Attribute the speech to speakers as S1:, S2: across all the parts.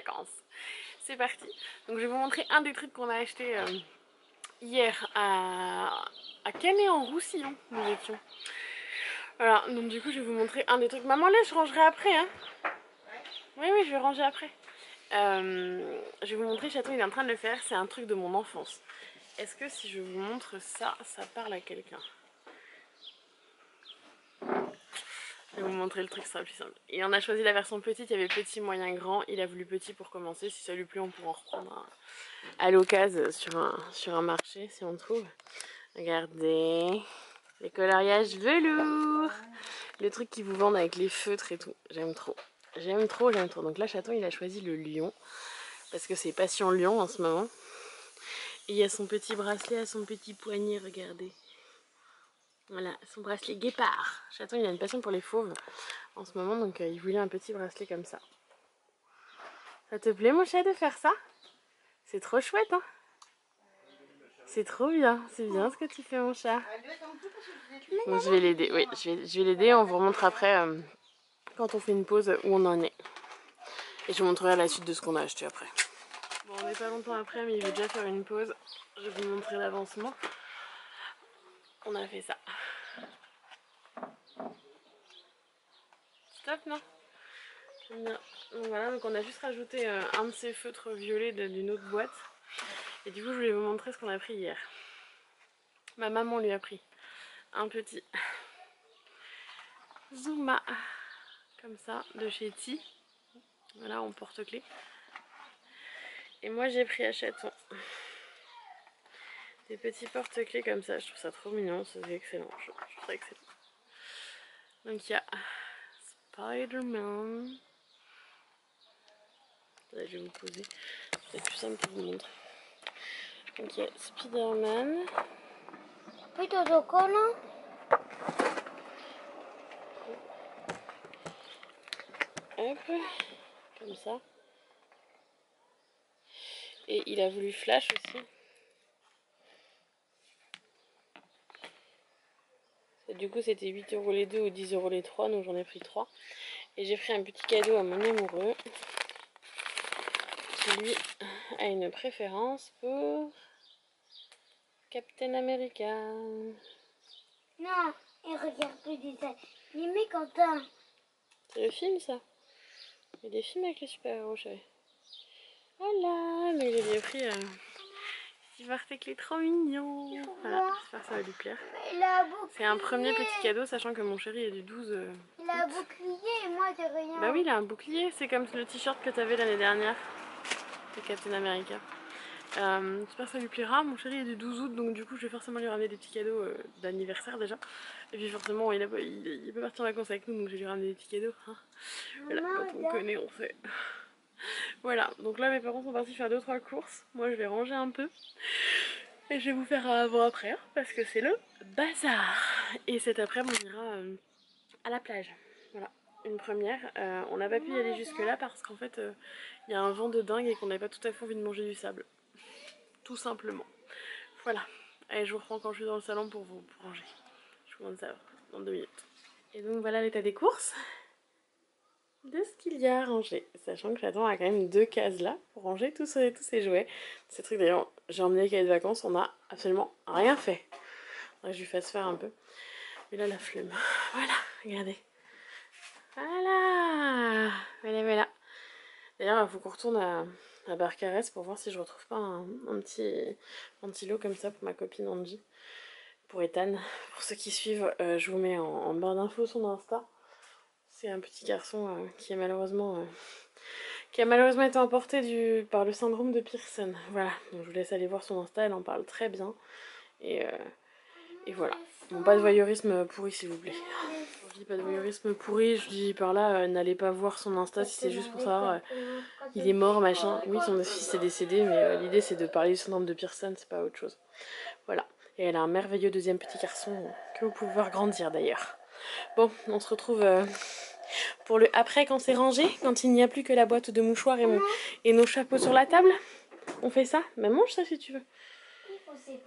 S1: vacances. C'est parti. Donc je vais vous montrer un des trucs qu'on a acheté hier à Canet-en-Roussillon, nous étions. Voilà, donc du coup je vais vous montrer un des trucs. Maman là, je rangerai après hein. Oui, je vais ranger après. Je vais vous montrer, Chaton il est en train de le faire, c'est un truc de mon enfance. Est-ce que si je vous montre ça, ça parle à quelqu'un? Je vais vous montrer le truc, ce sera plus simple. Et on a choisi la version petite, il y avait petit, moyen, grand. Il a voulu petit pour commencer. Si ça lui plaît, on pourra en reprendre à l'occasion sur un marché si on trouve. Regardez, les coloriages velours. Le truc qu'ils vous vendent avec les feutres et tout. J'aime trop. J'aime trop. Donc là, Chaton, il a choisi le lion. Parce que c'est passion lion en ce moment. Et il y a son petit bracelet à son petit poignet, regardez. Voilà, son bracelet guépard. Chaton, il a une passion pour les fauves en ce moment, donc il voulait un petit bracelet comme ça. Ça te plaît, mon chat, de faire ça? C'est trop chouette, hein? C'est trop bien, c'est bien ce que tu fais, mon chat. Donc je vais l'aider, oui, je vais l'aider. On vous remontre après, quand on fait une pause, où on en est. Et je vous montrerai la suite de ce qu'on a acheté après. Bon, on n'est pas longtemps après, mais il veut déjà faire une pause. Je vais vous montrer l'avancement. On a fait ça. Stop, non? Bien. Donc voilà, donc on a juste rajouté un de ces feutres violets d'une autre boîte. Et du coup, je voulais vous montrer ce qu'on a pris hier. Ma maman lui a pris un petit Zuma, comme ça, de chez Ti. Voilà, en porte-clés. Et moi, j'ai pris à Chaton des petits porte-clés comme ça. Je trouve ça trop mignon, c'est excellent. Je trouve ça excellent. Donc il y a Spider-Man. Là, je vais vous poser. C'est plus simple pour vous montrer. Donc il y a Spider-Man. Hop, comme ça. Et il a voulu Flash aussi. Et du coup c'était 8 € les deux ou 10 € les trois, donc j'en ai pris 3. Et j'ai pris un petit cadeau à mon amoureux. Qui lui a une préférence pour Captain America.
S2: Non, il regarde plus des animés, Quentin.
S1: C'est le film ça? Il y a des films avec les super-héros, je savais. Voilà, mais il a bien pris petit porte-clés trop mignon. Voilà, j'espère que ça va lui plaire. C'est un premier petit cadeau, sachant que mon chéri est du 12
S2: Il a un bouclier et moi j'ai rien.
S1: Bah oui, il a un bouclier, c'est comme le t-shirt que t'avais l'année dernière de Captain America. J'espère que ça lui plaira. Mon chéri est du 12 août, donc du coup je vais forcément lui ramener des petits cadeaux d'anniversaire déjà. Et puis forcément il peut partir en vacances avec nous, donc je vais lui ramener des petits cadeaux. Hein. Voilà, quand on connaît, on sait. Voilà, donc là mes parents sont partis faire 2-3 courses. Moi je vais ranger un peu. Et je vais vous faire un avant-après, hein, parce que c'est le bazar. Et cet après-midi on ira à la plage. Voilà, une première. On n'a pas pu y aller jusque là parce qu'en fait il y a un vent de dingue et qu'on n'avait pas tout à fait envie de manger du sable. Tout simplement. Voilà. Allez, je vous reprends quand je suis dans le salon pour ranger. Je vous montre ça dans 2 minutes. Et donc voilà l'état des courses de ce qu'il y a à ranger. Sachant que Chaton a quand même 2 cases là pour ranger tous ses jouets. Ces trucs d'ailleurs, j'ai emmené les cahiers de vacances, on n'a absolument rien fait. Faudrait que je lui fasse faire un peu. Mais là la flemme. Voilà, regardez. Voilà. D'ailleurs, il faut qu'on retourne à Barcarès pour voir si je retrouve pas un petit lot comme ça pour ma copine Angie. Pour Ethan. Pour ceux qui suivent, je vous mets en barre d'infos son Insta. C'est un petit garçon qui a malheureusement été emporté par le syndrome de Pearson. Voilà, donc je vous laisse aller voir son Insta, elle en parle très bien. Et voilà. Bon, pas de voyeurisme pourri s'il vous plaît. Quand je dis pas de voyeurisme pourri, je dis par là, n'allez pas voir son Insta si c'est juste pour savoir il est mort, machin. Oui, son fils est décédé, mais l'idée c'est de parler du syndrome de Pearson, c'est pas autre chose. Voilà. Et elle a un merveilleux deuxième petit garçon que vous pouvez voir grandir d'ailleurs. Bon, on se retrouve pour le après quand c'est rangé, quand il n'y a plus que la boîte de mouchoirs et nos chapeaux sur la table. On fait ça? Bah mange ça si tu veux.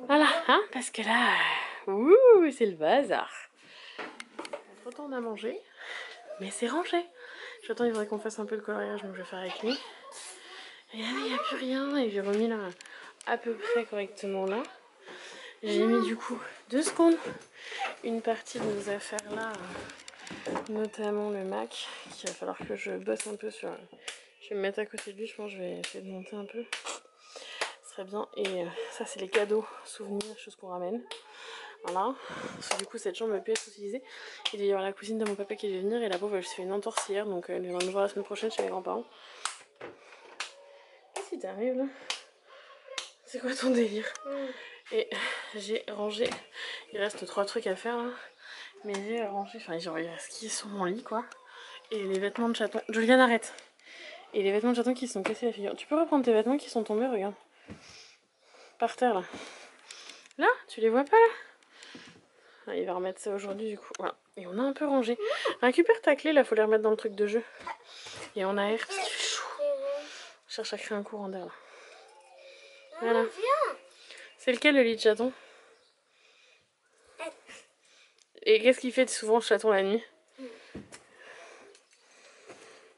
S1: Voilà, hein, parce que là, c'est le bazar. On se retourne à manger, mais c'est rangé. J'attends, il faudrait qu'on fasse un peu de coloriage, donc je vais faire avec lui. Regardez, il n'y a plus rien. Et j'ai remis là à peu près correctement là. J'ai mis du coup 2 secondes une partie de nos affaires là, notamment le Mac, qu'il va falloir que je bosse un peu sur. Je vais me mettre à côté de lui, je pense que je vais essayer de monter un peu. Ce serait bien. Et ça c'est les cadeaux, souvenirs, choses qu'on ramène. Voilà. Parce que du coup cette chambre ne peut plus être utilisée. Il doit y avoir la cousine de mon papa qui devait venir et la pauvre elle se fait une entorse hier, donc elle va me voir la semaine prochaine chez mes grands-parents. Qu'est-ce qui t'arrive là? C'est quoi ton délire? Et j'ai rangé, il reste 3 trucs à faire là, mais j'ai rangé, enfin genre il reste qui est sur mon lit quoi. Et les vêtements de chaton, Juliane arrête. Et les vêtements de chaton qui sont cassés la figure. Tu peux reprendre tes vêtements qui sont tombés, regarde. Par terre là. Là, tu les vois pas là? Ah, il va remettre ça aujourd'hui du coup, voilà. Et on a un peu rangé. Récupère ta clé là, faut les remettre dans le truc de jeu. Et on a air parce qu'il fait chaud. Je cherche à créer un courant d'air là. Voilà. C'est lequel le lit de chaton? Et qu'est-ce qu'il fait souvent le chaton la nuit?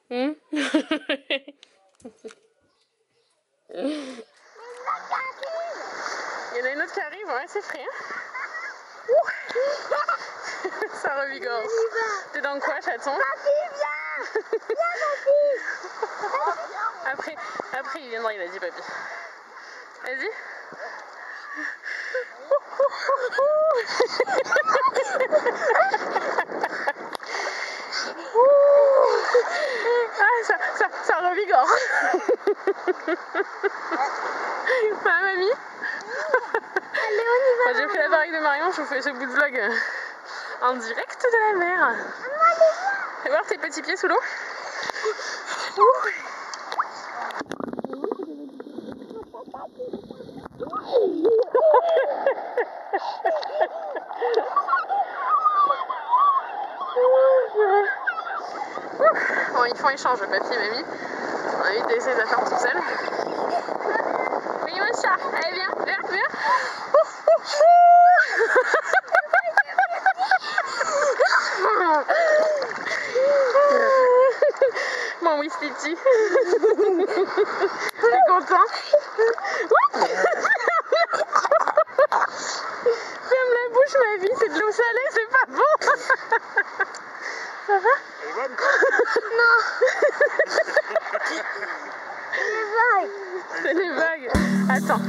S1: Il y en a une autre qui arrive, ouais, c'est frais. Ça revigore. T'es dans quoi, chaton?
S2: Papy, viens. Viens, papy.
S1: Après il viendra, il a dit papy. Vas-y. Ah, ça revigore. Ah, mamie.
S2: Allez, on y va.
S1: J'ai pris la baraque de Marion, je vous fais ce bout de vlog en direct de la mer. Fais voir tes petits pieds sous l'eau. Bon, ils font échange, papy et mamie. On a vite d'essayer de la faire toute seule. Oui, mon chat. Allez, viens. Mon Wistiti. T'es content? Ferme la bouche, ma vie, c'est de l'eau salée, c'est pas bon. Ça va?
S2: Non. Les vagues.
S1: C'est les vagues. Attends.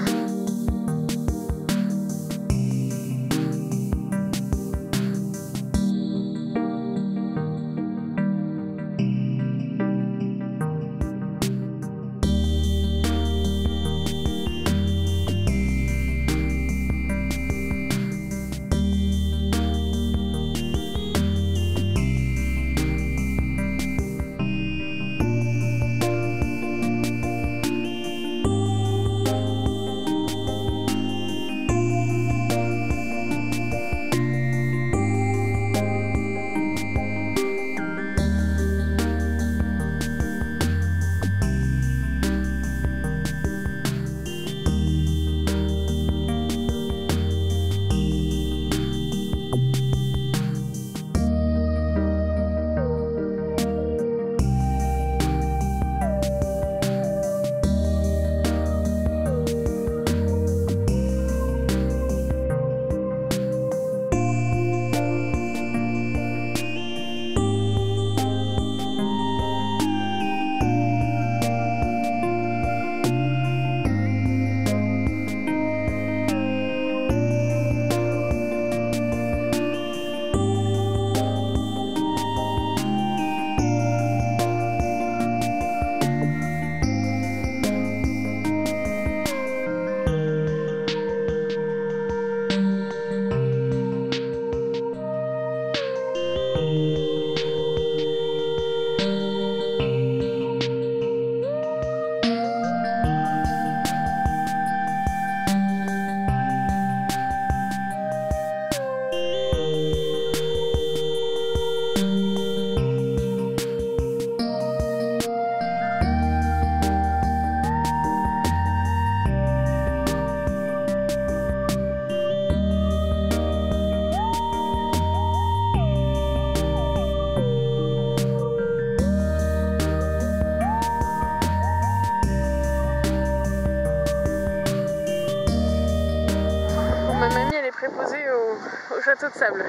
S1: Ma mamie elle est préposée au château de sable.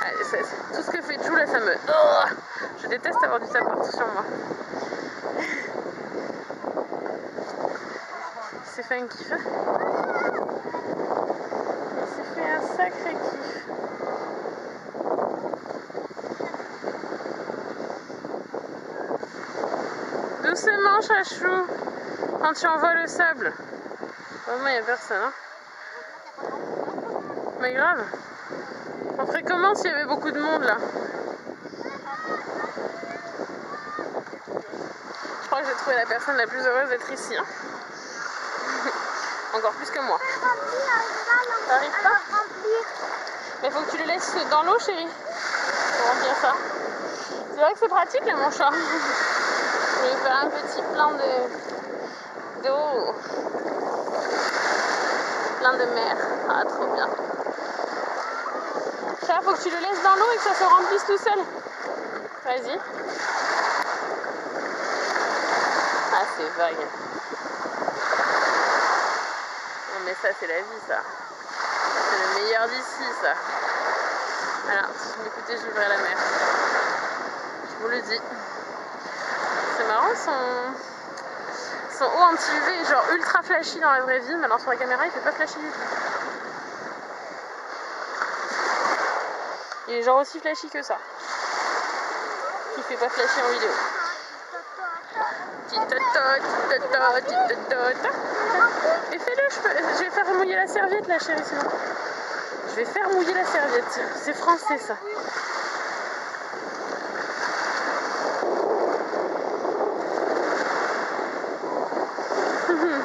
S1: Allez, tout ce que fait Jou là ça me... Oh, je déteste avoir du sable partout sur moi. Il s'est fait un kiff. Il s'est fait un sacré kiff. Doucement chachou, quand tu envoies le sable. Vraiment il n'y a personne hein. Mais grave. On ferait comment s'il y avait beaucoup de monde là? Je crois que j'ai trouvé la personne la plus heureuse d'être ici. Hein. Encore plus que moi. T'arrives pas? Mais faut que tu le laisses dans l'eau chérie. Pour remplir ça. C'est vrai que c'est pratique là mon chat. Je vais faire un petit plein d'eau. Plein de mer. Ah trop bien. Chat, faut que tu le laisses dans l'eau et que ça se remplisse tout seul. Vas-y. Ah c'est vague. Non mais ça c'est la vie ça. C'est le meilleur d'ici ça. Voilà, si vous m'écoutez je vivrai la mer. Je vous le dis. C'est marrant son haut anti-UV est genre ultra flashy dans la vraie vie, mais alors sur la caméra il fait pas flashy du tout. Il est genre aussi flashy que ça. Il fait pas flashy en vidéo. Et fais-le, je vais faire mouiller la serviette là chérie sinon. Je vais faire mouiller la serviette. C'est français ça.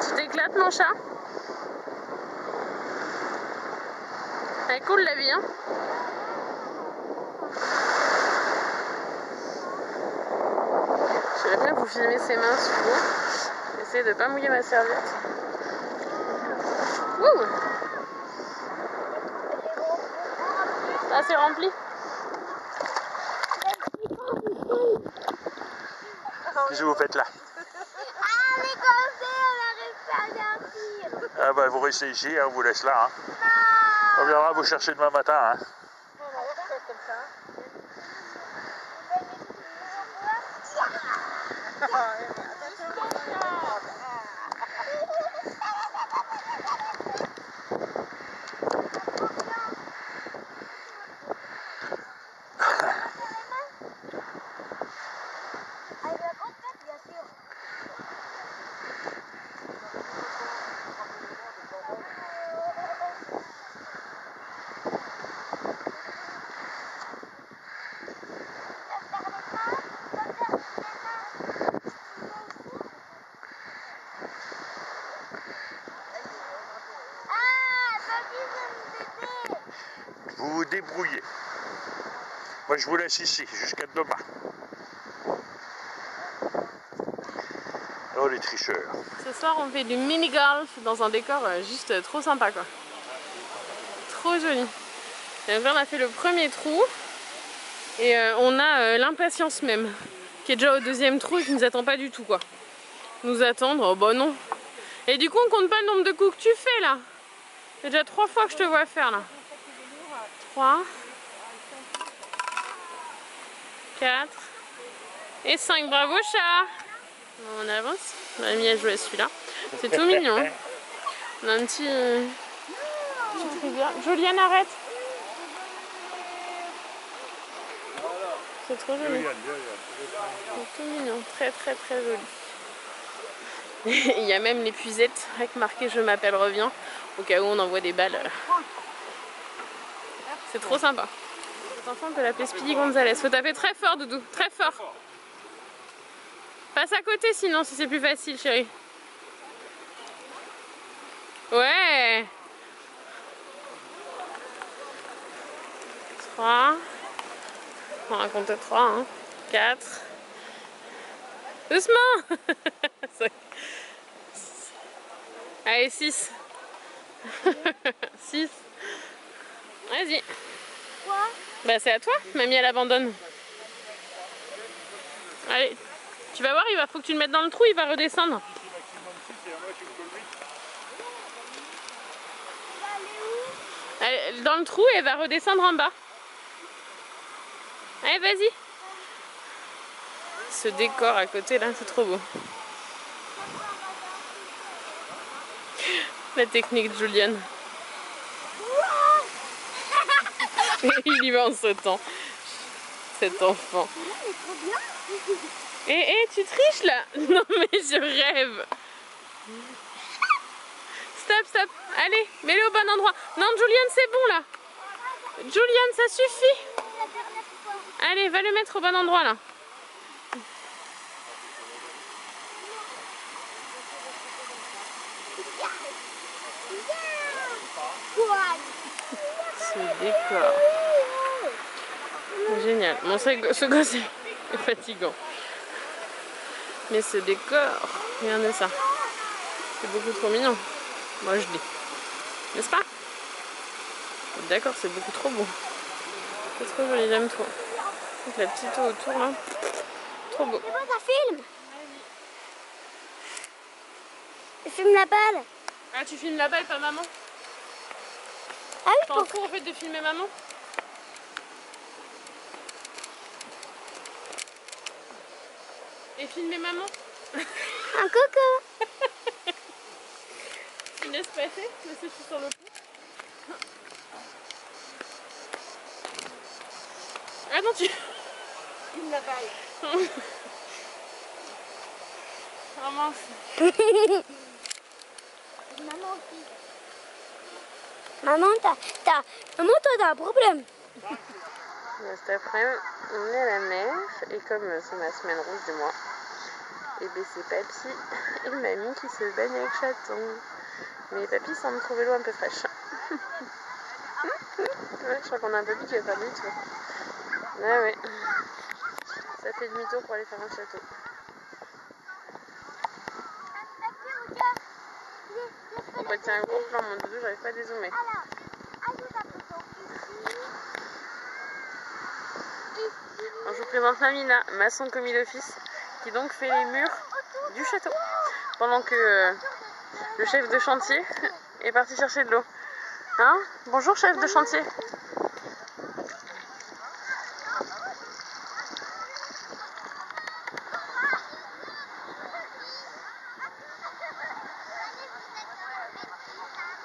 S1: Tu t'éclates mon chat? Elle est cool la vie hein. J'aimerais bien vous filmer ses mains sous l'eau. J'essaie de pas mouiller ma serviette. Ouh. Ah c'est rempli.
S3: Qu'est-ce que vous faites là?
S2: Ah mais comme ça on n'arrive pas à bien dire.
S3: Ah bah vous restez ici, hein, on vous laisse là. Hein.
S2: Non.
S3: On viendra vous chercher demain matin. Hein. Vous vous débrouillez. Moi je vous laisse ici jusqu'à demain. Oh les tricheurs.
S1: Ce soir on fait du mini-golf dans un décor juste trop sympa quoi. Trop joli. Et donc là on a fait le premier trou et on a l'impatience même qui est déjà au deuxième trou et qui nous attend pas du tout quoi. Nous attendre, oh bah non. Et du coup on compte pas le nombre de coups que tu fais là. C'est déjà 3 fois que je te vois faire là. 3 4 et 5, bravo chat. On avance, mamie a joué à celui-là. C'est tout mignon. On a un petit rivière. Joliane arrête. C'est trop joli. C'est tout mignon, très très très joli. Il y a même l'épuisette avec marqué je m'appelle reviens au cas où on envoie des balles. C'est trop sympa. Cet enfant on peut l'appeler Speedy Gonzalez. Faut taper très fort Doudou, très fort. Passe à côté sinon si c'est plus facile chérie. Ouais. 3. On va compter 3. Hein. 4. Doucement. Allez 6. 6. Vas-y.
S2: Quoi?
S1: Bah c'est à toi, mamie elle abandonne. Allez, tu vas voir, faut que tu le mettes dans le trou, il va redescendre.
S2: Il va aller où?
S1: dans le trou et elle va redescendre en bas. Allez, vas-y. Ce décor à côté là, c'est trop beau. La technique de Julian. Il y va en sautant. Cet enfant. Eh, tu triches là? Non mais je rêve. Stop. Allez, mets-le au bon endroit. Non, Julian, c'est bon là. Julian, ça suffit. Allez, va le mettre au bon endroit là. Ce décor. Génial. Bon, ce gosse est fatigant. Mais ce décor, regardez ça. C'est beaucoup trop mignon. Moi je dis. N'est-ce pas? D'accord, c'est beaucoup trop beau. C'est trop joli, j'aime trop. Donc la petite eau autour là. Trop beau.
S2: C'est bon, ça filme. Je filme la balle.
S1: Ah, tu filmes la balle, pas maman?
S2: Ah oui,
S1: T'en fous en fait de filmer maman? Et filmer maman?
S2: un coco.
S1: Tu me laisses passer? Parce que je suis sur le pont. Ah non, tu...
S2: Filme la balle.
S1: Ah mince.
S2: Maman aussi. Maman, t'as un problème.
S1: Cet après-midi, on est à la mer et comme c'est ma semaine rouge du mois, et bien c'est Papy et Mamie qui se baignent avec Chaton. Mais Papy semble trouver l'eau un peu fraîche. Ouais, je crois qu'on a un Papy qui va faire demi-tour. Ah ouais, ça fait demi-tour pour aller faire un château. On va tirer un gros plan, mon doudou, j'arrive pas à dézoomer. Alors, je vous présente Mamina, maçon commis d'office, qui donc fait les murs du château. Pendant que le chef de chantier est parti chercher de l'eau. Hein? Bonjour chef de chantier.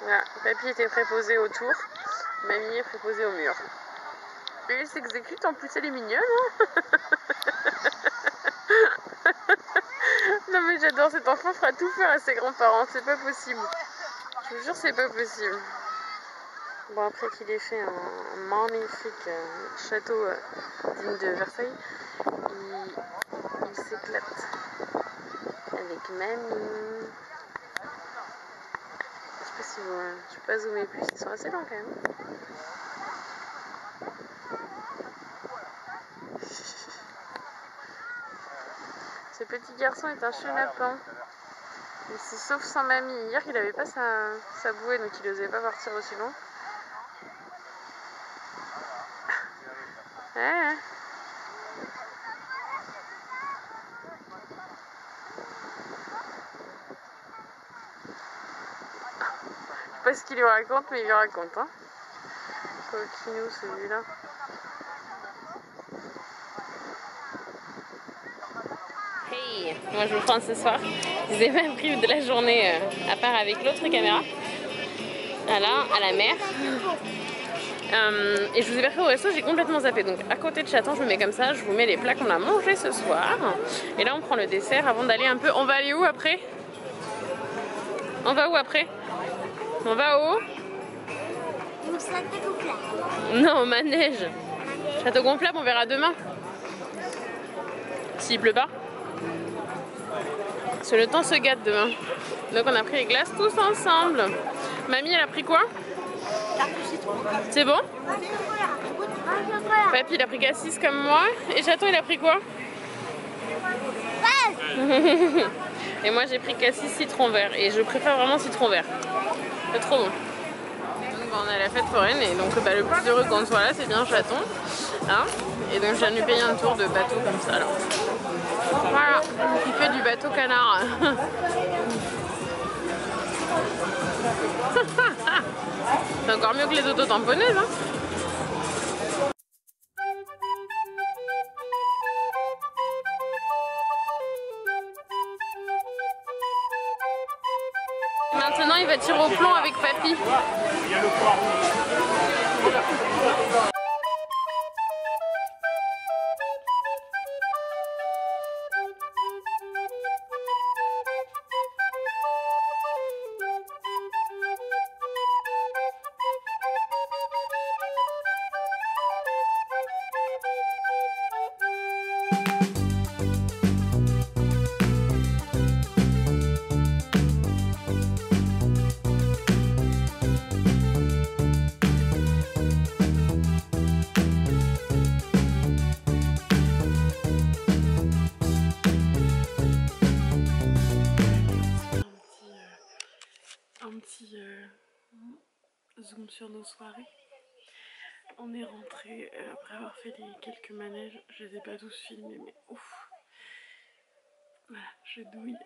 S1: Voilà, Papy était préposé au tour, Mamie est préposée au mur. Et elle s'exécute, en plus elle est mignonne, hein. Non mais j'adore, cet enfant fera tout faire à ses grands-parents, c'est pas possible. Je vous jure, c'est pas possible. Bon, après qu'il ait fait un magnifique château digne de Versailles, il s'éclate avec Mamie. Je sais pas si vous... je vais pas zoomer plus, ils sont assez longs quand même. Ce petit garçon est un chenapan. Il se sauve sans Mamie. Hier, il avait pas sa bouée, donc il n'osait pas partir aussi long. Ouais. Je sais pas ce qu'il lui raconte, mais il lui raconte. Hein. Coquinou, celui-là. Hey, moi je vous prends ce soir. Je vous ai même pris de la journée à part avec l'autre caméra. Voilà, à la mer. Et je vous ai pas fait au resto, j'ai complètement zappé. Donc à côté de Chaton, je me mets comme ça, je vous mets les plats qu'on a mangés ce soir. Et là on prend le dessert avant d'aller un peu. On va aller où après? On va où après? On va où? Non, au manège. Château Gonflable, on verra demain. S'il pleut pas. Parce que le temps se gâte demain. Donc on a pris les glaces tous ensemble. Mamie, elle a pris quoi? C'est bon? Papy, il a pris cassis comme moi. Et Chaton, il a pris quoi? Et moi, j'ai pris cassis citron vert. Et je préfère vraiment citron vert. C'est trop bon. Donc, on est à la fête foraine. Et donc, le plus heureux qu'on soit là, c'est bien Chaton. Hein, et donc, je viens de lui payer un tour de bateau comme ça. Là. Voilà. Il fait du bateau canard. C'est encore mieux que les auto-tamponneuses, hein. Maintenant, il va tirer au plomb avec papy.
S3: Il y a le poireau.
S1: Un petit zoom sur nos soirées. On est rentré après avoir fait les quelques manèges. Je les ai pas tous filmés, mais ouf. Voilà, je douille.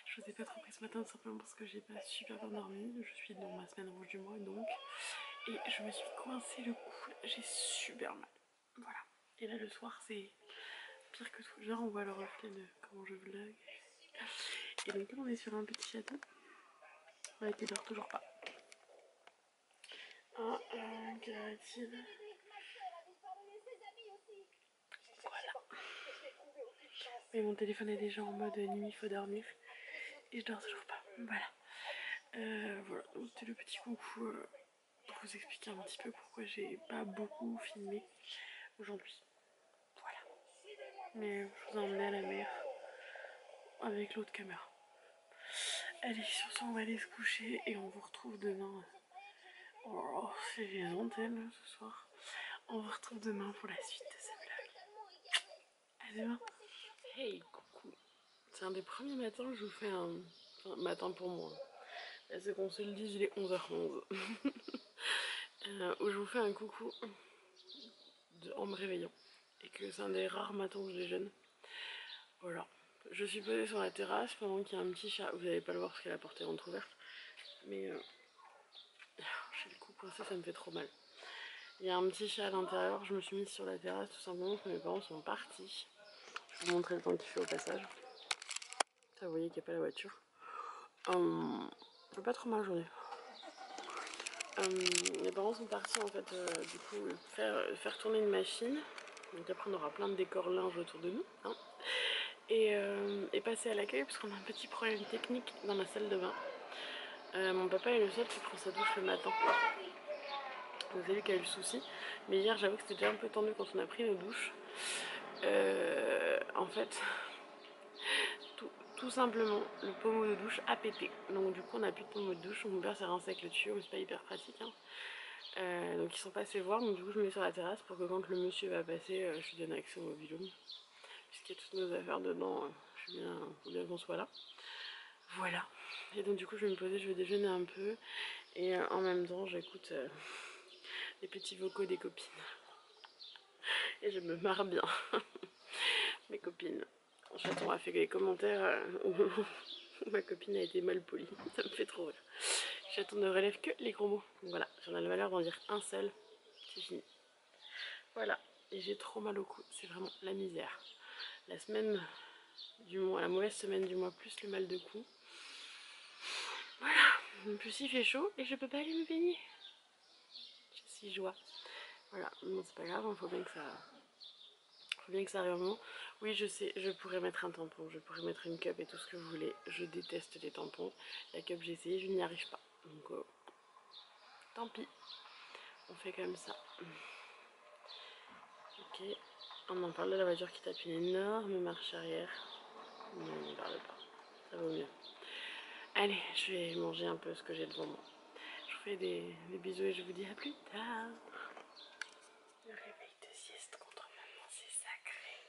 S1: Je vous ai pas trop pris ce matin simplement parce que j'ai pas super bien dormi. Je suis dans ma semaine rouge du mois donc. Et je me suis coincé le cou. J'ai super mal. Voilà. Et là le soir c'est pire que tout. Genre on voit le reflet de comment je vlog. Et donc là on est sur un petit château. Ouais, qui dort toujours pas. Ah, qu'a-t-il ? Voilà. Mais mon téléphone est déjà en mode nuit, il faut dormir. Et je dors toujours pas. Voilà. Voilà, donc c'était le petit coucou pour vous expliquer un petit peu pourquoi j'ai pas beaucoup filmé aujourd'hui. Voilà. Mais je vous ai emmené à la mer avec l'autre caméra. Allez, sur ce, on va aller se coucher et on vous retrouve demain. Oh, c'est les antennes ce soir. On vous retrouve demain pour la suite de ce vlog. À demain. Hey, coucou. C'est un des premiers matins que je vous fais un... Enfin, matin pour moi. Là, c'est qu'on se le dise, il est 11h11. Où je vous fais un coucou en me réveillant. Et que c'est un des rares matins où je déjeune. Voilà. Je suis posée sur la terrasse pendant qu'il y a un petit chat. Vous n'allez pas le voir parce que la porte est entrouverte. Mais j'ai le cou coincé, ça me fait trop mal. Il y a un petit chat à l'intérieur. Je me suis mise sur la terrasse tout simplement parce que mes parents sont partis. Je vais vous montrer le temps qu'il fait au passage. Ça, vous voyez qu'il n'y a pas la voiture. Pas trop mal j'en ai. Mes parents sont partis en fait du coup faire tourner une machine. Donc après on aura plein de décors linge autour de nous. Hein. Et passer à l'accueil parce qu'on a un petit problème technique dans la salle de bain. Mon papa est le seul qui prend sa douche le matin. Vous avez vu qu'il y a eu le souci. Mais hier j'avoue que c'était déjà un peu tendu quand on a pris nos douches. En fait, tout simplement, le pommeau de douche a pété. Donc du coup on n'a plus de pommeau de douche. Mon père s'est rincé avec le tuyau, mais c'est pas hyper pratique. Hein. Donc ils sont passés voir, donc du coup je me mets sur la terrasse pour que quand le monsieur va passer, je lui donne accès au mobil-home. Puisqu'il y a toutes nos affaires dedans, faut bien qu'on soit là. Voilà. Et donc du coup je vais me poser, je vais déjeuner un peu. Et en même temps j'écoute les petits vocaux des copines. Et je me marre bien. Mes copines. Chaton a fait des commentaires où ma copine a été mal polie. Ça me fait trop rire. Chaton ne relève que les gros mots. Donc voilà, j'en ai la valeur d'en dire un seul. C'est fini. Voilà. Et j'ai trop mal au cou. C'est vraiment la misère. La semaine du mois, la mauvaise semaine du mois, plus le mal de cou. Voilà. En plus il fait chaud et je peux pas aller me baigner. Je suis joie. Voilà. Bon c'est pas grave, il faut bien que ça remonte. Oui je sais, je pourrais mettre un tampon, je pourrais mettre une cup et tout ce que vous voulez. Je déteste les tampons. La cup j'ai essayé, je n'y arrive pas. Donc tant pis. On fait comme ça. Ok. On en parle de la voiture qui tape une énorme marche arrière. Non, on n'en parle pas. Ça vaut mieux. Allez, je vais manger un peu ce que j'ai devant moi. Je vous fais des bisous et je vous dis à plus tard. Le réveil de sieste contre maman, c'est sacré.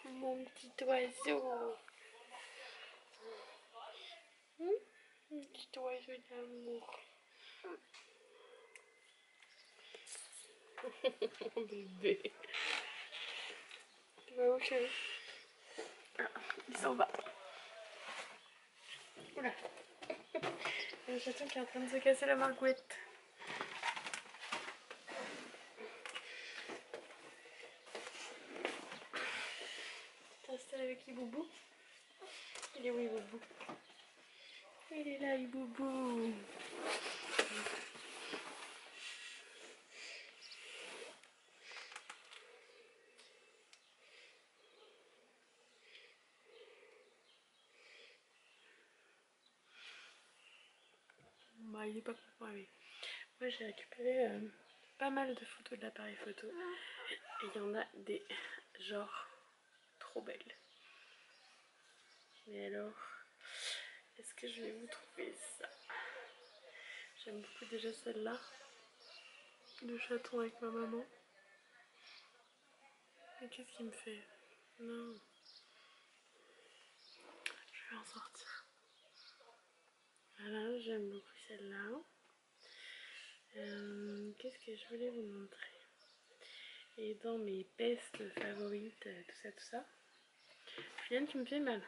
S1: Mon petit oiseau. Mon petit oiseau d'amour. Mon bébé. Tu vas où chérie? Ah, il s'en va. Oula. Le chaton qui est en train de se casser la margouette. Tu t'installes avec Iboubou. Il est où Iboubou? Il est là Iboubou. Bah, il est pas complètement réveillé. Moi j'ai récupéré pas mal de photos de l'appareil photo. Et il y en a des genre trop belles. Mais alors, est-ce que je vais vous trouver ça? J'aime beaucoup déjà celle-là. Le chaton avec ma maman. Mais qu'est-ce qu'il me fait? Non. Je vais en sortir. Voilà, j'aime beaucoup celle-là. Qu'est-ce que je voulais vous montrer? Et dans mes pestes favorites, tout ça. Juliane, tu me fais mal.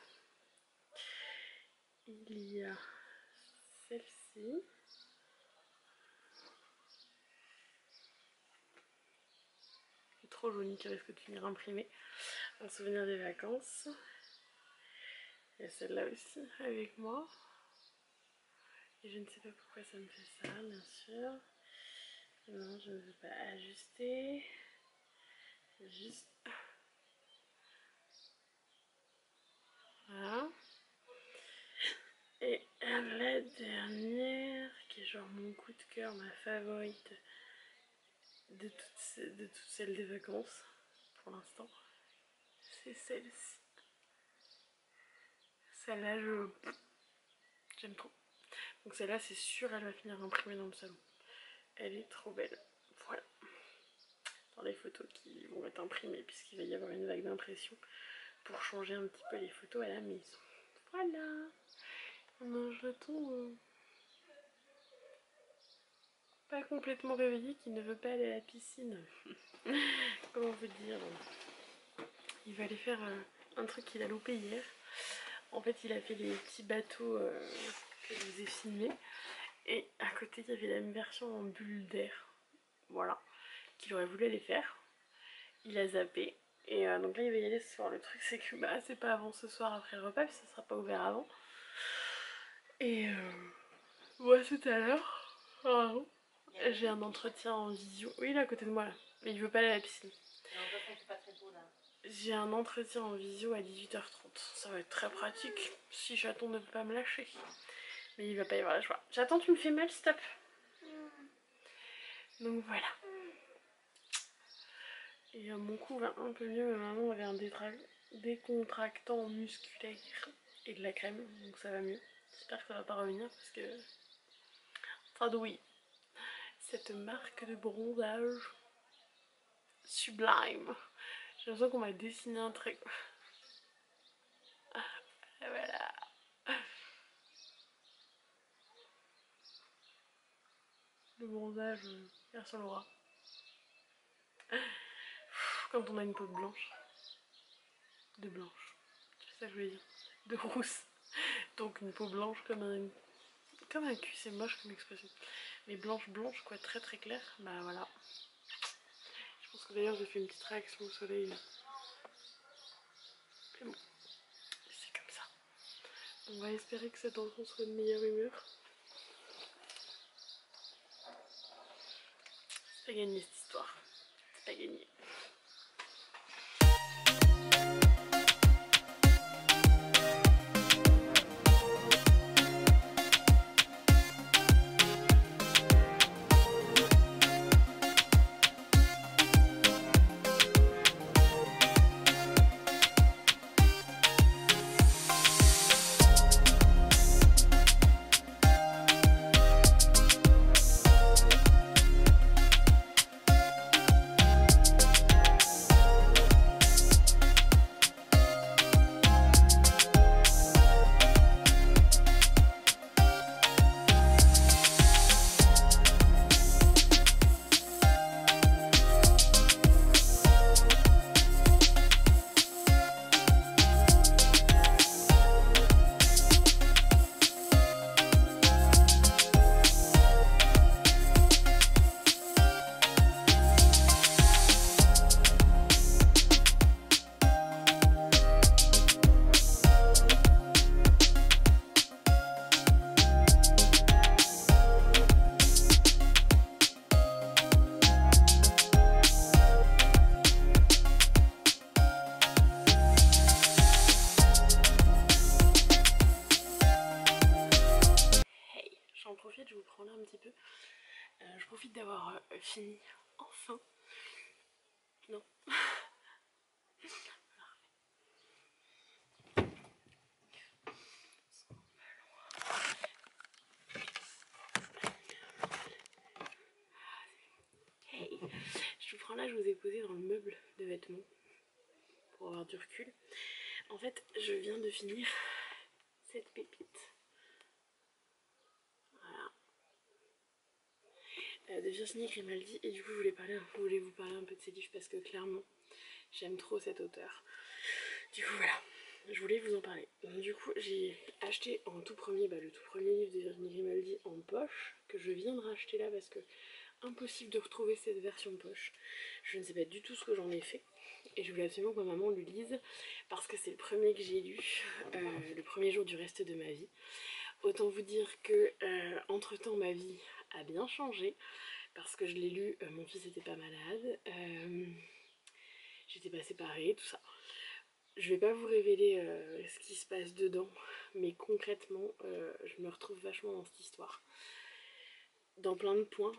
S1: Il y a celle-ci. C'est trop joli, qui risque de finir imprimée. Un souvenir des vacances. Il y a celle-là aussi avec moi. Et je ne sais pas pourquoi ça me fait ça, bien sûr. Non, je ne veux pas ajuster. Juste... Voilà. Et la dernière, qui est genre mon coup de cœur, ma favorite de toutes celles des vacances, pour l'instant, c'est celle-ci. Celle-là, j'aime trop. Donc celle-là, c'est sûr, elle va finir imprimée dans le salon. Elle est trop belle. Voilà. Dans les photos qui vont être imprimées, puisqu'il va y avoir une vague d'impression pour changer un petit peu les photos à la maison. Voilà. On a un chaton pas complètement réveillé qui ne veut pas aller à la piscine. Comment vous dire? Il va aller faire un truc qu'il a loupé hier. En fait, il a fait les petits bateaux que je vous ai filmés. Et à côté, il y avait la même version en bulle d'air. Voilà. Qu'il aurait voulu aller faire. Il a zappé. Et donc là, il va y aller ce soir. Le truc, c'est que bah, c'est pas avant ce soir après le repas, puis ça sera pas ouvert avant. Et moi, tout à l'heure, j'ai un entretien en visio. Oui, il est à côté de moi là. Mais il veut pas aller à la piscine. J'ai un entretien en visio à 18h30. Ça va être très pratique si Chaton ne veut pas me lâcher. Mais il va pas y avoir la joie. Chaton, tu me fais mal, stop. Donc voilà. Et mon cou va un peu mieux. Ma maman avait un décontractant musculaire et de la crème. Donc ça va mieux. J'espère que ça va pas revenir parce que... Enfin oui. Cette marque de bronzage sublime. J'ai l'impression qu'on m'a dessiné un trait. Voilà. Le bronzage version Laura. Quand on a une peau de blanche. De blanche. C'est ça que je voulais dire. De rousse. Donc une peau blanche comme un cul, c'est moche comme expression. Mais blanche quoi, très très claire. Bah voilà. Je pense que d'ailleurs j'ai fait une petite réaction au soleil. Mais bon, c'est comme ça. On va espérer que cet enfant soit de meilleure humeur. C'est pas gagné cette histoire. C'est pas gagné. t'inquiète, je vous prends là un petit peu. Je profite d'avoir fini, enfin. Non. Hey, je vous prends là, je vous ai posé dans le meuble de vêtements pour avoir du recul. En fait, je viens de finir cette pépite. Voilà. De Virginie Grimaldi, et du coup je voulais vous parler un peu de ces livres parce que clairement j'aime trop cet auteur. Du coup voilà, je voulais vous en parler. Donc, du coup j'ai acheté en tout premier le tout premier livre de Virginie Grimaldi en poche que je viens de racheter là parce que impossible de retrouver cette version poche. Je ne sais pas du tout ce que j'en ai fait et je voulais absolument que ma maman le lise parce que c'est le premier que j'ai lu, le premier jour du reste de ma vie. Autant vous dire que entre temps ma vie a bien changé parce que je l'ai lu, mon fils était pas malade, j'étais pas séparée, tout ça. Je vais pas vous révéler ce qui se passe dedans, mais concrètement je me retrouve vachement dans cette histoire. Dans plein de points,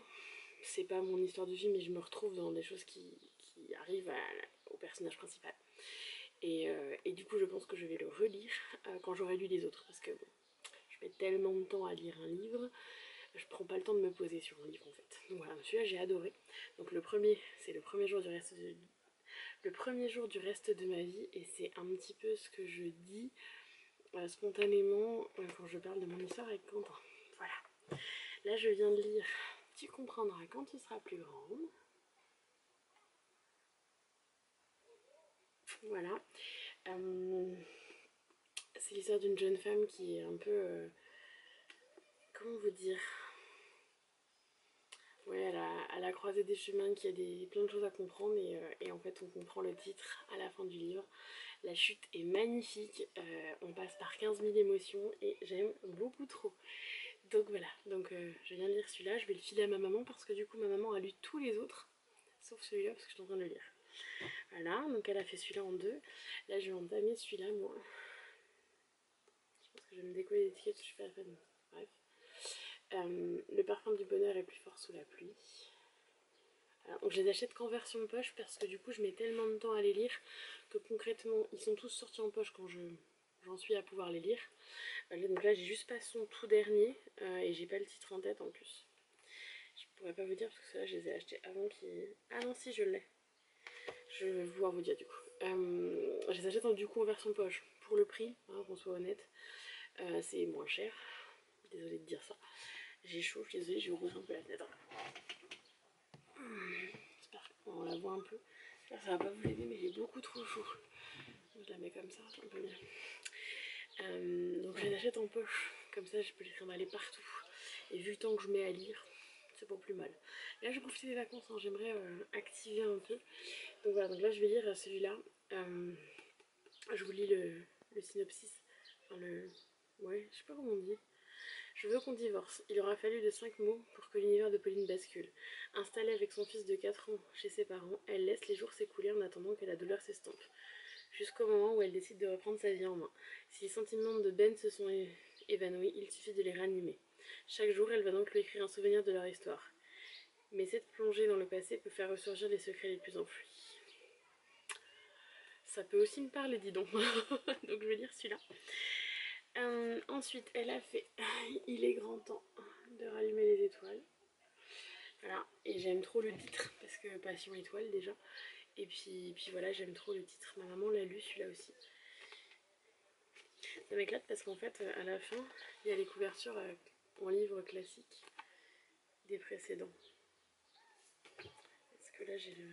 S1: c'est pas mon histoire de vie, mais je me retrouve dans des choses qui arrivent au personnage principal. Et du coup je pense que je vais le relire quand j'aurai lu les autres, parce que bon, je mets tellement de temps à lire un livre, je prends pas le temps de me poser sur un livre en fait. Donc voilà, celui-là j'ai adoré. Donc le premier, c'est le premier jour du reste de ma vie, et c'est un petit peu ce que je dis spontanément quand je parle de mon histoire avec Quentin. Voilà. Là je viens de lire Tu comprendras quand tu seras plus grande. Voilà. C'est l'histoire d'une jeune femme qui est un peu... comment vous dire, ouais, à la croisée des chemins, qui a plein de choses à comprendre, et en fait on comprend le titre à la fin du livre. La chute est magnifique, on passe par 15 000 émotions et j'aime beaucoup trop. Donc voilà, je viens de lire celui-là, je vais le filer à ma maman parce que du coup ma maman a lu tous les autres, sauf celui-là parce que je suis en train de le lire. Voilà, donc elle a fait celui-là en deux. Là je vais entamer celui-là moi. Je pense que je vais me décoller l'étiquette, je suis pas fan. Bref. Le parfum du bonheur est plus fort sous la pluie. Alors, donc je les achète qu'en version poche parce que du coup je mets tellement de temps à les lire que concrètement ils sont tous sortis en poche quand j'en suis à pouvoir les lire. Donc là j'ai juste pas son tout dernier et j'ai pas le titre en tête en plus. Je pourrais pas vous dire parce que ceux-là je les ai achetés avant qu'ils... Ah non si je l'ai. Je vais pouvoir vous dire du coup. Je les achète du coup en version poche pour le prix, hein, qu'on soit honnête. C'est moins cher. Désolée de dire ça. J'ai chaud, je suis désolée, je vais ouvrir un peu la fenêtre. J'espère qu'on la voit un peu. Ça va pas vous aider, mais j'ai beaucoup trop chaud. Je la mets comme ça, c'est un peu mieux. Donc je les achète en poche, comme ça je peux les trimballer partout. Et vu le temps que je mets à lire, c'est pas plus mal. Là je profite des vacances, hein, j'aimerais activer un peu. Donc voilà, donc là je vais lire celui-là. Je vous lis le synopsis. Enfin ouais, je sais pas comment on dit. Je veux qu'on divorce. Il aura fallu de 5 mots pour que l'univers de Pauline bascule. Installée avec son fils de 4 ans chez ses parents, elle laisse les jours s'écouler en attendant que la douleur s'estompe. Jusqu'au moment où elle décide de reprendre sa vie en main. Si les sentiments de Ben se sont évanouis, il suffit de les ranimer. Chaque jour, elle va donc lui écrire un souvenir de leur histoire. Mais cette plongée dans le passé peut faire ressurgir les secrets les plus enfouis. Ça peut aussi me parler, dis donc. Donc je vais lire celui-là. Ensuite, elle a fait Il est grand temps de rallumer les étoiles. Voilà, et j'aime trop le titre parce que Passion étoile déjà. Et puis voilà, j'aime trop le titre. Ma maman l'a lu celui-là aussi. Ça m'éclate parce qu'en fait, à la fin, il y a les couvertures en livre classique des précédents. Parce que là, j'ai le...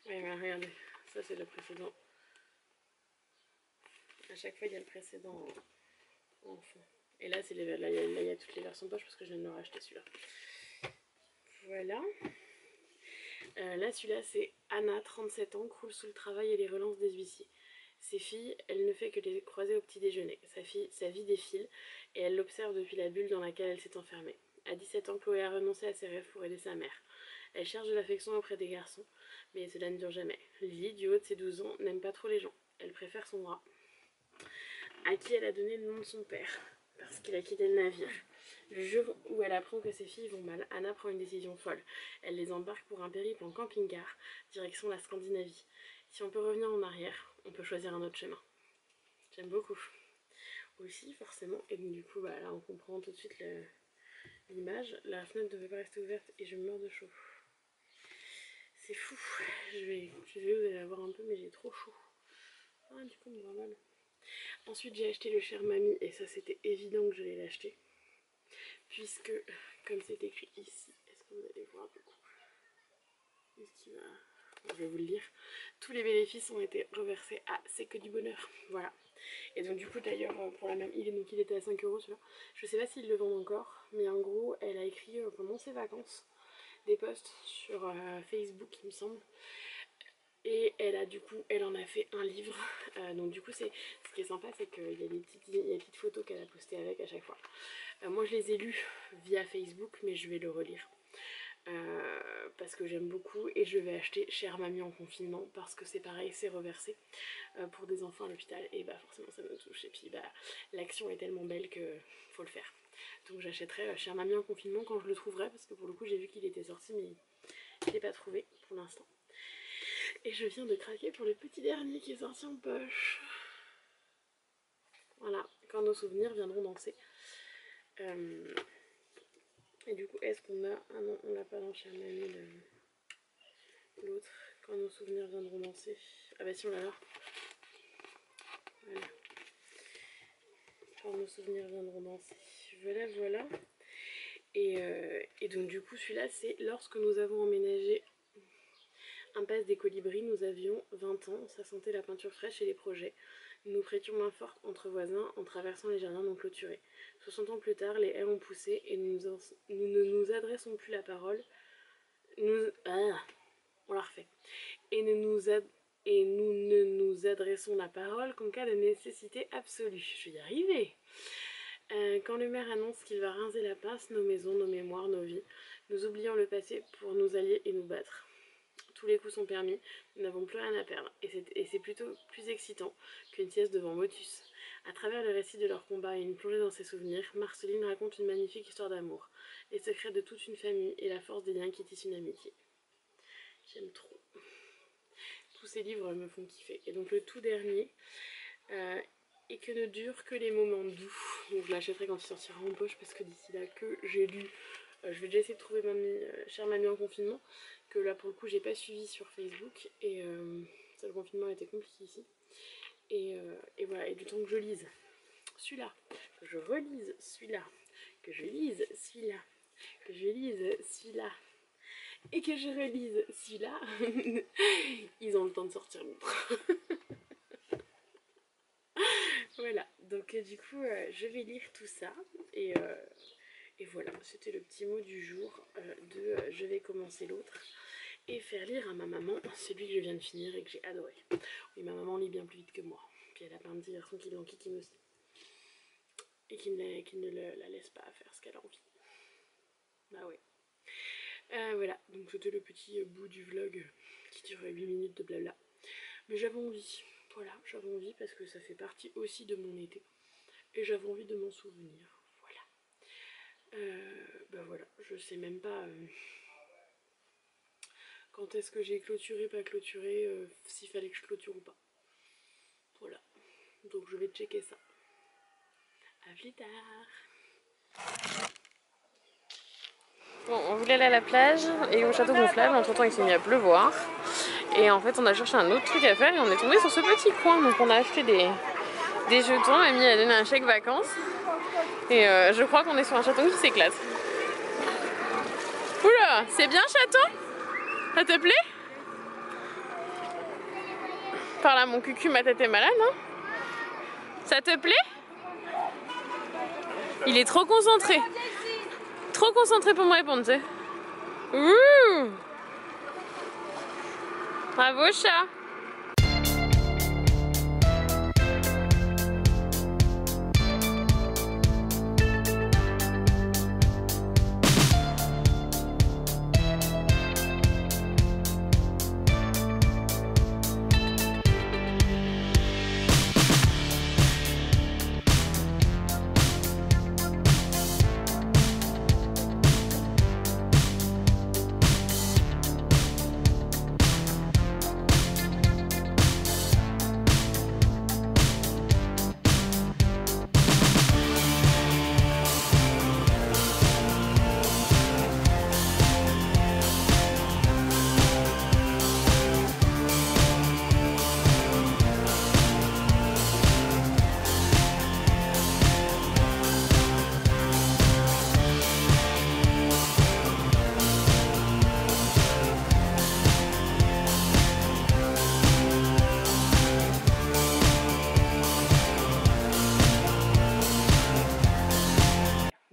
S1: Ouais, voilà, regardez, ça c'est le précédent. À chaque fois, il y a le précédent en fond. Et là, là, il y a toutes les versions poche parce que je viens de me racheter celui-là. Voilà. Là, celui-là, c'est Anna, 37 ans, croule sous le travail et les relances des huissiers. Ses filles, elle ne fait que les croiser au petit déjeuner. Sa vie défile et elle l'observe depuis la bulle dans laquelle elle s'est enfermée. À 17 ans, Chloé a renoncé à ses rêves pour aider sa mère. Elle cherche de l'affection auprès des garçons, mais cela ne dure jamais. Lily, du haut de ses 12 ans, n'aime pas trop les gens. Elle préfère son bras, à qui elle a donné le nom de son père, parce qu'il a quitté le navire. Le jour où elle apprend que ses filles vont mal, Anna prend une décision folle. Elle les embarque pour un périple en camping-car, direction la Scandinavie. Si on peut revenir en arrière, on peut choisir un autre chemin. J'aime beaucoup. Aussi, forcément, et donc du coup, bah, là on comprend tout de suite l'image. La fenêtre ne devait pas rester ouverte et je meurs de chaud. C'est fou. Je vais, vous allez la voir un peu, mais j'ai trop chaud. Ah, du coup, on me voit mal. Ensuite, j'ai acheté le Cher Mamie et ça, c'était évident que j'allais l'acheter. Puisque, comme c'est écrit ici, est-ce que vous allez voir du coup? Je vais vous le lire. Tous les bénéfices ont été reversés à C'est que du bonheur. Voilà. Et donc du coup d'ailleurs pour la même il était à 5 € celui-là. Je sais pas s'ils le vendent encore, mais en gros elle a écrit pendant ses vacances des posts sur Facebook il me semble. Et elle en a fait un livre. Donc du coup ce qui est sympa, c'est qu'il y a des petites photos qu'elle a postées avec à chaque fois. Moi je les ai lues via Facebook, mais je vais le relire. Parce que j'aime beaucoup, et je vais acheter Cher Mamie en confinement parce que c'est pareil, c'est reversé pour des enfants à l'hôpital, et bah forcément ça me touche, et puis bah l'action est tellement belle que faut le faire. Donc j'achèterai Cher Mamie en confinement quand je le trouverai, parce que pour le coup j'ai vu qu'il était sorti mais je l'ai pas trouvé pour l'instant. Et je viens de craquer pour le petit dernier qui est sorti en poche. Voilà, quand nos souvenirs viendront danser. Et du coup, est-ce qu'on a... Ah non, on l'a pas dans Cher Mamie, l'autre. Quand nos souvenirs viendront danser. Ah bah si, on l'a là. Voilà. Quand nos souvenirs viendront danser. Voilà, voilà. Et donc du coup, celui-là, c'est lorsque nous avons emménagé Impasse des Colibris, nous avions 20 ans. Ça sentait la peinture fraîche et les projets. Nous nous prêtions main forte entre voisins en traversant les jardins non clôturés. 60 ans plus tard, les haies ont poussé et nous ne nous adressons plus la parole. On la refait. Et nous ne nous adressons la parole qu'en cas de nécessité absolue. Je vais y arriver. Quand le maire annonce qu'il va rincer la pince, nos maisons, nos mémoires, nos vies, nous oublions le passé pour nous allier et nous battre. Tous les coups sont permis, nous n'avons plus rien à perdre, et c'est plutôt plus excitant qu'une sieste devant Motus. À travers le récit de leur combat et une plongée dans ses souvenirs, Marceline raconte une magnifique histoire d'amour, les secrets de toute une famille et la force des liens qui tissent une amitié. J'aime trop. Tous ces livres me font kiffer. Et donc le tout dernier, et que ne durent que les moments doux. Donc je l'achèterai quand il sortira en poche, parce que d'ici là que j'ai lu, je vais déjà essayer de trouver Cher Mamie en confinement, que là pour le coup j'ai pas suivi sur Facebook, et ça, le confinement a été compliqué ici. Et voilà, et du temps que je lise celui-là, que je relise celui-là, que je lise celui-là, que je lise celui-là, et que je relise celui-là, ils ont le temps de sortir l'autre. Voilà, donc du coup je vais lire tout ça, et voilà, c'était le petit mot du jour je vais commencer l'autre et faire lire à ma maman celui que je viens de finir et que j'ai adoré. Oui, ma maman lit bien plus vite que moi, puis elle a plein de petits garçons qui l'enquiquinent aussi, et qui ne la laissent pas faire ce qu'elle a envie. Bah ouais. Voilà, donc c'était le petit bout du vlog qui dure 8 minutes de blabla. Mais j'avais envie, voilà, j'avais envie parce que ça fait partie aussi de mon été. Et j'avais envie de m'en souvenir, voilà. Bah voilà, je sais même pas quand est-ce que j'ai clôturé, pas clôturé, s'il fallait que je clôture ou pas. Voilà, donc je vais checker ça. À plus tard. Bon, on voulait aller à la plage et au château gonflable, entre temps il s'est mis à pleuvoir. Et en fait on a cherché un autre truc à faire et on est tombé sur ce petit coin. Donc on a acheté des jetons, Mamie a donné un chèque vacances. Et je crois qu'on est sur un chaton qui s'éclate. Oula, c'est bien chaton? Ça te plaît? Par là mon cucu, ma tête est malade, hein? Ça te plaît? Il est trop concentré. Trop concentré pour me répondre, tu sais. Ouh! Bravo chat!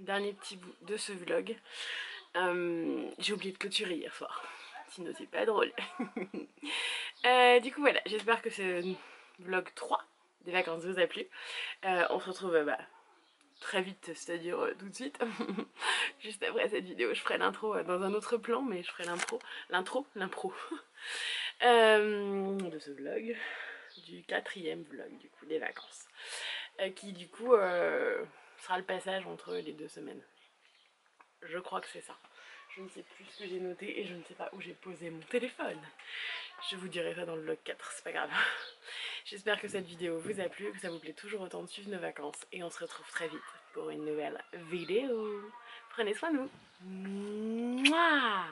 S1: dernier petit bout de ce vlog. J'ai oublié de clôturer hier soir, sinon c'est pas drôle. Du coup voilà, j'espère que ce vlog 3 des vacances vous a plu. On se retrouve très vite, c'est-à-dire tout de suite. Juste après cette vidéo, je ferai l'intro dans un autre plan, mais je ferai l'impro de ce vlog, du 4e vlog du coup des vacances, qui du coup sera le passage entre les 2 semaines. Je crois que c'est ça. Je ne sais plus ce que j'ai noté et je ne sais pas où j'ai posé mon téléphone. Je vous dirai ça dans le vlog 4, c'est pas grave. J'espère que cette vidéo vous a plu, que ça vous plaît toujours autant de suivre nos vacances. Et on se retrouve très vite pour une nouvelle vidéo. Prenez soin de vous. Mouah.